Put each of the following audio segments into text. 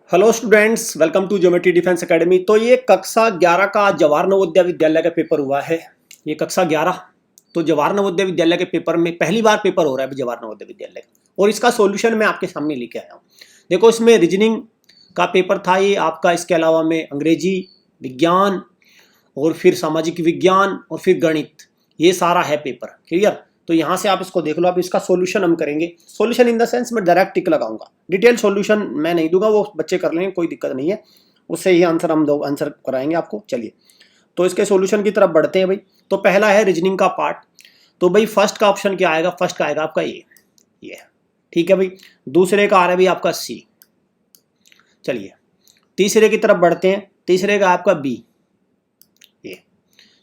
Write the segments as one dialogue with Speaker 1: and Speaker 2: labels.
Speaker 1: Hello students, welcome to geometry defence academy. तो ये कक्षा 11 का जवाहर नवोदय विद्यालय का पेपर हुआ है। ये कक्षा 11 तो जवाहर नवोदय विद्यालय के पेपर में पहली बार पेपर हो रहा है जवाहर नवोदय विद्यालय का, और इसका सॉल्यूशन मैं आपके सामने लेके आया हूँ। देखो, इसमें रीजनिंग का पेपर था ये आपका, इसके अलावा में अंग्रेजी, विज्ञान और फिर सामाजिक विज्ञान और फिर गणित, ये सारा है पेपर। क्लियर? तो यहाँ से आप इसको देख लो। अब इसका सॉल्यूशन हम करेंगे। सॉल्यूशन इन द सेंस मैं डायरेक्ट टिक लगाऊंगा, डिटेल सॉल्यूशन मैं नहीं दूंगा, वो बच्चे कर लेंगे, कोई दिक्कत नहीं है। उससे ही आंसर हम दो आंसर कराएंगे आपको। चलिए, तो इसके सॉल्यूशन की तरफ बढ़ते हैं भाई। तो पहला है रीजनिंग का पार्ट। तो भाई फर्स्ट का ऑप्शन क्या आएगा? फर्स्ट का आएगा आपका ये। ठीक है भाई। दूसरे का आ रहा है भाई आपका सी। चलिए, तीसरे की तरफ बढ़ते हैं। तीसरे का आपका बी। ये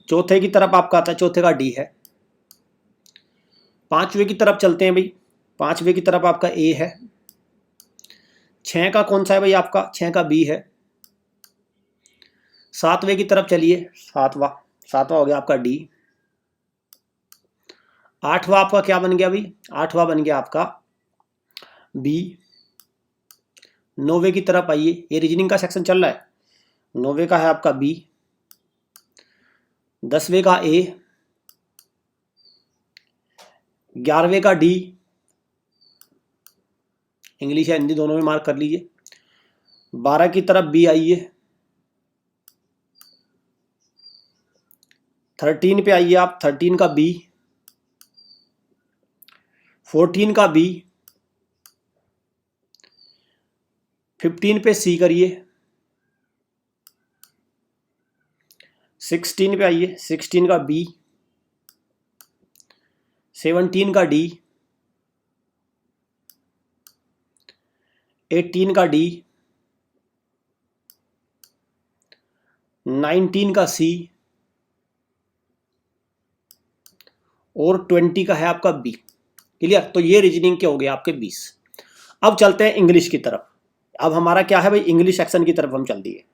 Speaker 1: चौथे की तरफ आपका आता है, चौथे का डी है। पांचवें की तरफ चलते हैं भाई। पांचवें की तरफ आपका ए है। 6 का कौन सा है भाई? आपका 6 का बी है। सातवें की तरफ चलिए। सातवां हो गया आपका डी। आठवां आपका क्या बन गया भाई? आठवां बन गया आपका बी। 9वें की तरफ आइए, ये रीजनिंग का सेक्शन चल रहा है। 9वें का है आपका बी। 10वें का ए। 11वें का डी। इंग्लिश या हिंदी दोनों में मार्क कर लीजिए। 12 की तरफ बी आइए। 13 पे आइए आप। 13 का बी। 14 का बी। 15 पे सी करिए। 16 पे आइए। 16 का बी। 17 का डी। 18 का डी। 19 का सी और 20 का है आपका बी। क्लियर? तो ये रीजनिंग के हो गए आपके 20। अब चलते हैं इंग्लिश की तरफ। अब हमारा क्या है भाई? इंग्लिश सेक्शन की तरफ हम चल दिए।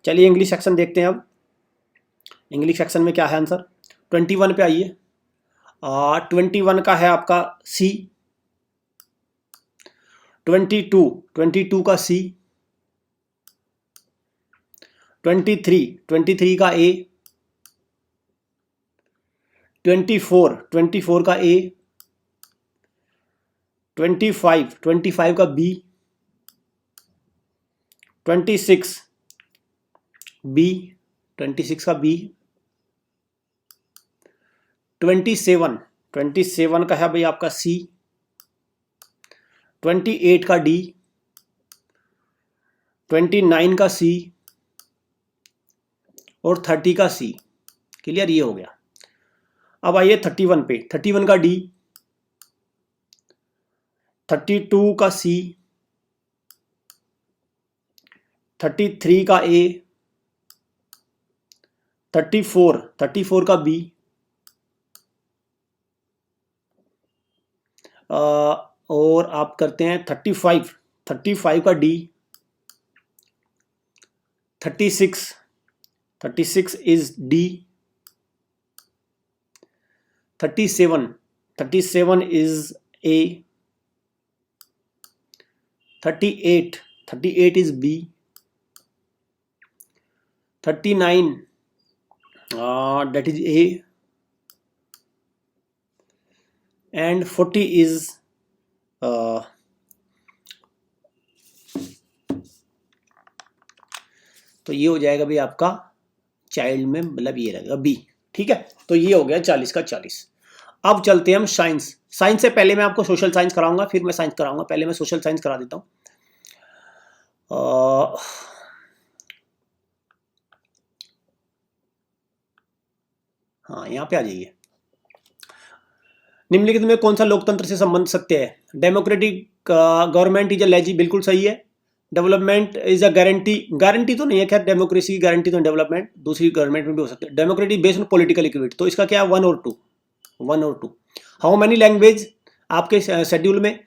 Speaker 1: चलिए, इंग्लिश सेक्शन देखते हैं। अब इंग्लिश सेक्शन में क्या है आंसर? 21 पे आइए। 21 का है आपका सी। 22 का सी। 23 का ए। 24 का ए। 25 का बी। 26 बी। 26 का बी। 27 का है भाई आपका सी। 28 का डी। 29 का सी और 30 का सी। क्लियर? ये हो गया। अब आइए 31 पे। 31 का डी। 32 का सी। 33 का ए। 34 का बी। और आप करते हैं 35 का D. 36 is D. 37 is A. 38 is B. 39 that is A, and 40 is तो ये हो जाएगा भी आपका चाइल्ड में, मतलब ये रहेगा बी। ठीक है? तो ये हो गया 40 का 40। अब चलते हैं हम साइंस। साइंस से पहले मैं आपको सोशल साइंस कराऊंगा, फिर मैं साइंस कराऊंगा। पहले मैं सोशल साइंस करा देता हूँ। हाँ, यहाँ पे आ जाइए। निम्नलिखित में कौन सा लोकतंत्र से संबंध सकते हैं? Democratic government is a lazy, बिल्कुल सही है। डेवलपमेंट इज अ गारंटी तो नहीं है, खैर डेमोक्रेसी की गारंटी तो डेवलपमेंट दूसरी गवर्नमेंट में भी हो सकती है। Democratic based on political equity, तो इसका क्या है? 1 और 2। हाउ मेनी लैंग्वेज आपके शेड्यूल में?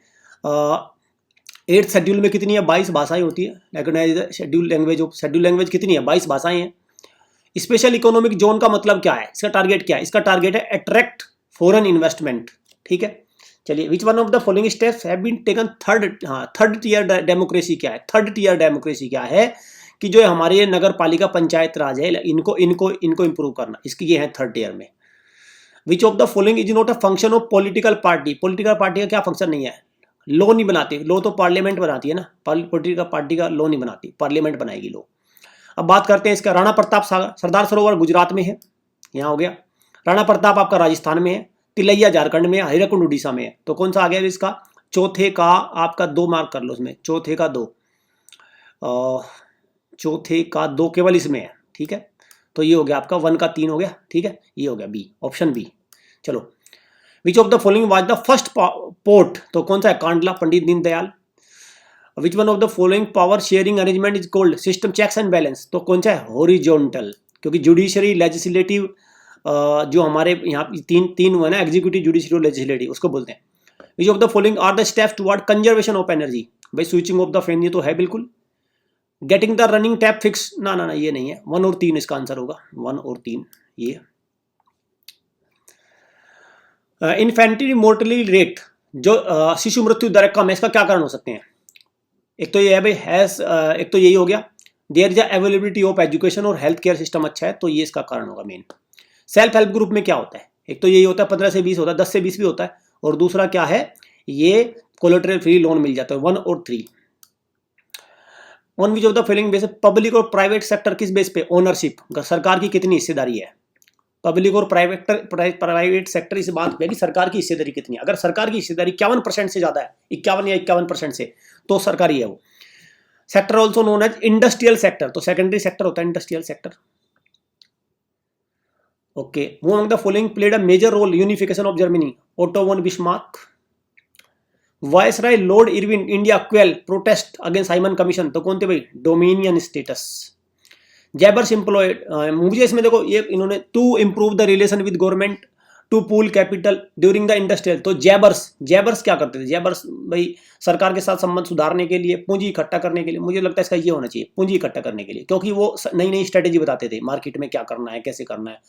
Speaker 1: 8th शेड्यूल में कितनी है? 22 भाषाएं होती है। रिकॉग्नाइज्ड शेड्यूल लैंग्वेज कितनी है? 22 भाषाएं हैं। स्पेशल इकोनॉमिक जोन का मतलब क्या है? इसका टारगेट क्या है? इसका टारगेट है अट्रैक्ट फॉरेन इन्वेस्टमेंट। ठीक है? चलिए, which one of the following steps have been taken third tier democracy क्या है? थर्ड टीयर डेमोक्रेसी क्या है कि जो हमारे ये नगर पालिका पंचायत राज है, इनको इनको इनको इंप्रूव करना, इसकी ये है थर्ड टीयर में। विच of the following is not a function of political party? Political party का क्या फंक्शन नहीं है? लॉ नहीं बनाती, लॉ तो पार्लियामेंट बनाती है ना, पॉलिटिकल पार्टी का लॉ नहीं बनाती, पार्लियामेंट बनाएगी लॉ। अब बात करते हैं इसका। राणा प्रताप सागर, सरदार सरोवर गुजरात में है, यहाँ हो गया। राणा प्रताप आपका राजस्थान में है, तिलैया झारखंड में है, हिराकुंड उड़ीसा में है। तो कौन सा आ गया इसका? चौथे का आपका 2 मार्क कर लो उसमें, चौथे का 2, चौथे का 2 केवल इसमें है, ठीक है। तो ये हो गया आपका 1 का 3 हो गया, ठीक है, ये हो गया बी, ऑप्शन बी। चलो, which of the following was the first port? तो कौन सा है? Kandla, Pandit Deendayal. Which one of the following power sharing arrangement is called system checks and balance? तो कौन सा है? हॉरिजॉन्टल, क्योंकि जुडिशरी, लेजिस्लेटिव, जो हमारे यहाँ तीन हुआ ना, एग्जीक्यूटिव, जुडिशरी और लेजिस्लेटिव, उसको बोलते हैं। Which of the following are the steps toward conservation of energy? भाई स्विचिंग ऑफ द फैन, ये तो है बिल्कुल। Getting the running tap fix, ना ना ना, ये नहीं है। 1 और 3 इसका आंसर होगा, 1 और 3 ये। इन्फेंट्री मोर्टली रेट, जो शिशु मृत्यु दर कम है, इसका क्या कारण हो सकते हैं? एक तो ये है भाई हैज, एक तो यही हो गया, there is availability of education और हेल्थ केयर सिस्टम अच्छा है, तो ये इसका कारण होगा मेन। सेल्फ हेल्प ग्रुप में क्या होता है? एक तो यही होता है 15 से 20 होता है, 10 से 20 भी होता है, और दूसरा क्या है? ये कोलेटरल फ्री लोन मिल जाता है, 1 और 3। On which of the following base, public और प्राइवेट सेक्टर किस बेस पे? ओनरशिप, सरकार की कितनी हिस्सेदारी है? पब्लिक और प्राइवेट सेक्टर इस बात पे कि सरकार की हिस्सेदारी कितनी है। अगर सरकार की हिस्सेदारी 51% से ज्यादा है, 51 या 51% से, तो सरकारी है वो। Sector also known as industrial sector, तो सेकेंडरी सेक्टर होता है industrial sector. Okay, who among the following played a major role unification of Germany? Otto von Bismarck. Viceroy Lord Irwin India quell protest against Simon commission, तो कौन थे भाई? Dominion status. जैबर्स employed, मुझे इसमें देखो ये इन्होंने to improve the relation with government to pool capital during the industrial, तो जैबर्स क्या करते थे? जैबर्स भाई सरकार के साथ संबंध सुधारने के लिए, पूंजी इकट्ठा करने के लिए, मुझे लगता है इसका ये होना चाहिए, पूंजी इकट्ठा करने के लिए, क्योंकि वो नई नई स्ट्रेटेजी बताते थे, मार्केट में क्या करना है, कैसे करना है,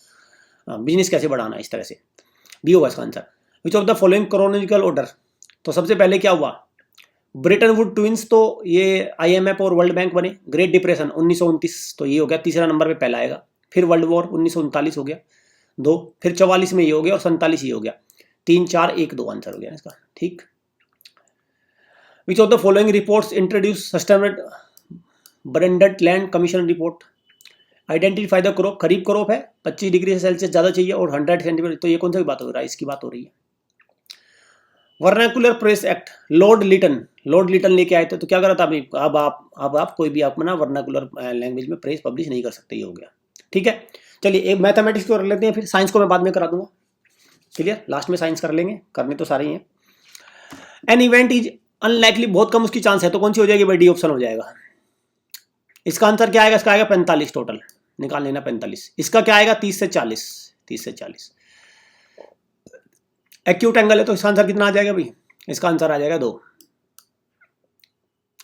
Speaker 1: बिजनेस कैसे बढ़ाना है, इस तरह से। बी होगा इसका answer. Which of the following chronological order? तो सबसे पहले क्या हुआ? ब्रिटेन वुड ट्विंस, तो ये IMF और वर्ल्ड बैंक बने। ग्रेट डिप्रेशन 1929, तो ये हो गया तीसरा नंबर पे पहला आएगा। फिर वर्ल्ड वॉर 1939 हो गया 2, फिर 44 में ये हो गया, और 47 ये हो गया। 3 4 1 2 आंसर हो गया इसका, ठीक। विच of the following reports introduce sustainable branded land commission report? Identify the crop, kharif crop है, 25 डिग्री सेल्सियस ज्यादा चाहिए और 100 सेंटीमीटर, तो ये कौन सा बात हो रहा है? इसकी बात हो रही है। Vernacular press act, Lord Lytton लेके आए थे, तो क्या करा था अभी? अब आप कोई भी अपना वर्नाकुलर लैंग्वेज में प्रेस पब्लिश नहीं कर सकते, ये हो गया, ठीक है। चलिए, एक मैथमेटिक्स को कर लेते हैं, फिर साइंस को मैं बाद में करा दूंगा, क्लियर। लास्ट में साइंस कर लेंगे, करने तो सारे ही हैं। एन इवेंट इज अनलाइकली, बहुत कम उसकी चांस है, तो कौन सी हो जाएगी भाई? डी ऑप्शन हो जाएगा। इसका आंसर क्या आएगा? इसका आएगा 45 टोटल, निकाल लेना 45। इसका क्या आएगा? 30 से 40। एक्यूट एंगल है, तो इसका आंसर कितना आ जाएगा भाई? इसका आंसर आ जाएगा 2,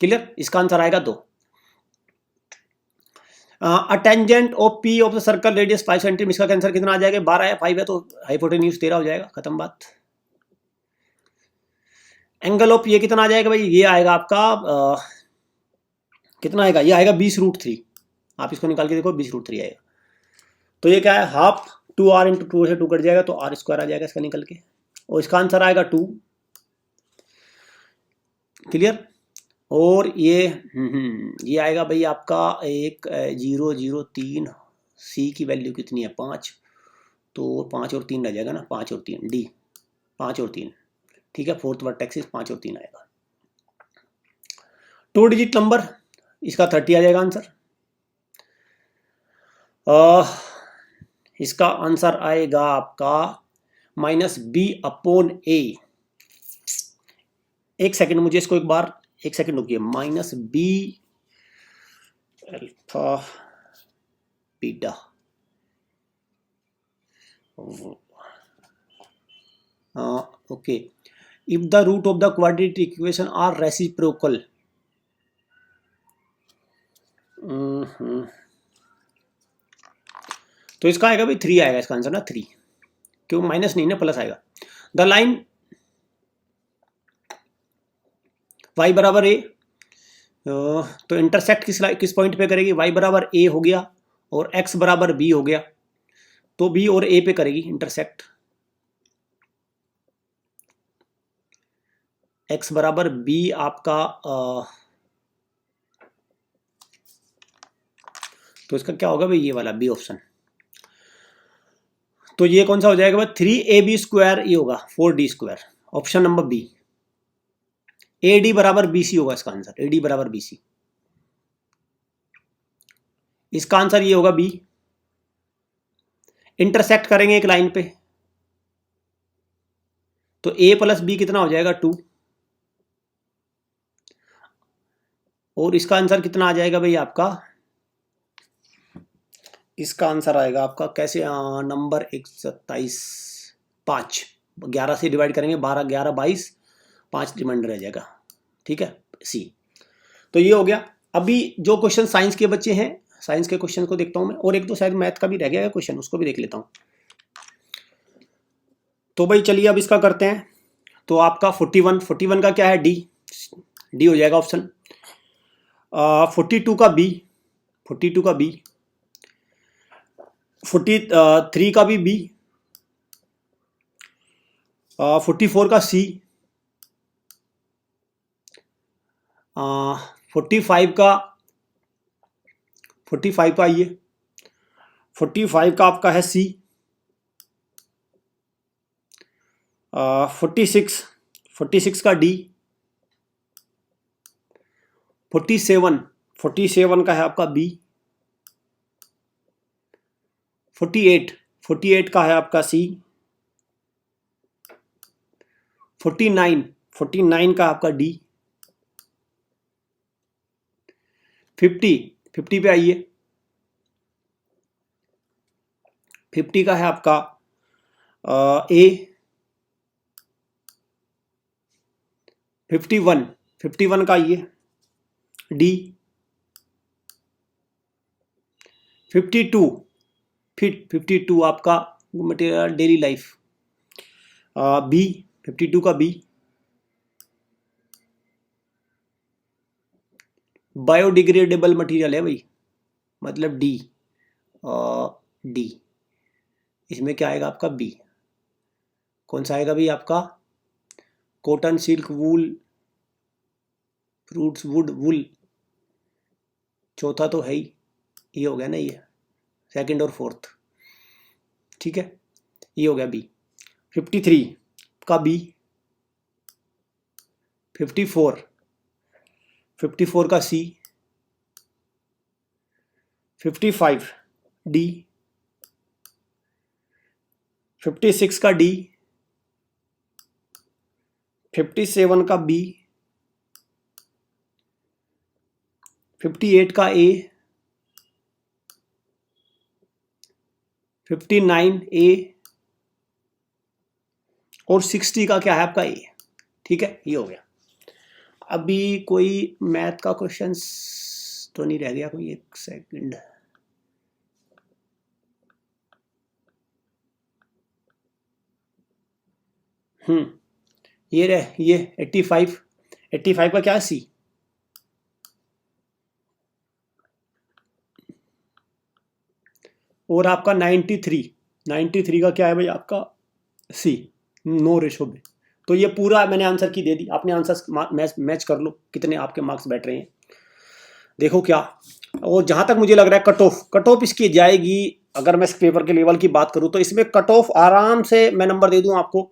Speaker 1: क्लियर। इसका आंसर आएगा 2। A tangent of P of the circle radius 5 centimetre, इसका आंसर कितना आ जाएगा? 12 है, 5 है, तो हाइपोटेन्यूज 13 हो जाएगा, खत्म बात। एंगल ऑफ ये कितना आ जाएगा भाई? ये आएगा आपका कितना आएगा? ये आएगा 20√3। आप इसको निकाल के देखो, 20√3 आएगा। तो ये क्या है? हाफ 2r इंटू 2 से 2 कट जाएगा, तो r² आ जाएगा इसका निकल के, और इसका आंसर आएगा 2, क्लियर। और ये आएगा भाई आपका 1.003, c की वैल्यू कितनी है? 5, तो 5 और 3 रह जाएगा ना, 5 और 3 डी, 5 और 3, ठीक है। फोर्थ वर्टेक्स 5 और 3 आएगा। 2 डिजिट नंबर, इसका 30 आ जाएगा आंसर। इसका आंसर आएगा आपका -b/a। एक सेकंड, मुझे इसको एक सेकंड रुकिए। -b alpha beta, okay. If the root of the quadratic equation are reciprocal, तो इसका आएगा भाई 3 आएगा इसका आंसर ना, 3, क्यों? माइनस नहीं ना, प्लस आएगा। द लाइन y बराबर a, तो इंटरसेक्ट किस पॉइंट पे करेगी, y बराबर a हो गया और x बराबर b हो गया, तो b और a पे करेगी इंटरसेक्ट। x बराबर b आपका तो इसका क्या होगा भाई, ये वाला बी ऑप्शन। तो ये कौन सा हो जाएगा भाई, 3ab स्क्वायर, ये होगा 4d square, option number B. AD बराबर BC होगा इसका आंसर, AD बराबर BC, इसका आंसर ये होगा बी। इंटरसेक्ट करेंगे एक लाइन पे, तो a प्लस बी कितना हो जाएगा 2, और इसका आंसर कितना आ जाएगा भाई आपका, इसका आंसर आएगा आपका कैसे, नंबर 127, 5, 11 से डिवाइड करेंगे, 12, 11, 22, 5 रिमाइंडर रह जाएगा, ठीक है, सी। तो ये हो गया। अभी जो क्वेश्चन साइंस के बच्चे हैं, साइंस के क्वेश्चन को देखता हूं मैं, और एक तो शायद मैथ का भी रह गया है क्वेश्चन, उसको भी देख लेता हूं। तो भाई चलिए अब इसका करते हैं। तो आपका 41 का क्या है, डी हो जाएगा ऑप्शन। 42 का बी, 42 का बी, 43 का भी बी, 44 का सी, 45 का ये, 45 का आपका है सी, 46 का डी, 47 का है आपका बी, 48 का है आपका सी, 49 का आपका डी, 50 पे आइए, 50 का है आपका ए, 51 का ये डी, 52 आपका मटेरियल डेली लाइफ बी, 52 का बी, बायोडिग्रेडेबल मटेरियल है भाई, मतलब डी, इसमें क्या आएगा आपका बी। कौन सा आएगा भाई आपका, cotton, silk, wool, fruits, wood, wool, चौथा तो है ही, ये हो गया ना, ये सेकंड और फोर्थ, ठीक है, ये हो गया बी। 53 का बी, 54 का सी, 55 डी, 56 का डी, 57 का बी, 58 का ए, 59 ए, और 60 का क्या है आपका ए, ठीक है, ये हो गया। अभी कोई मैथ का क्वेश्चन तो नहीं रह गया कोई, एक सेकंड, ये 85 का क्या है सी, और आपका 93 का क्या है भाई आपका सी, नो रेशो में। तो ये पूरा मैंने आंसर की दे दी, आपने आंसर मैच कर लो कितने आपके मार्क्स बैठ रहे हैं, देखो क्या। और जहां तक मुझे लग रहा है कट ऑफ इसकी जाएगी, अगर मैं इस पेपर के लेवल की बात करूं तो इसमें कट ऑफ आराम से मैं नंबर दे दूं आपको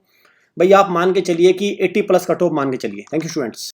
Speaker 1: भाई, आप मान के चलिए कि 80 प्लस कट ऑफ मान के चलिए। Thank you students.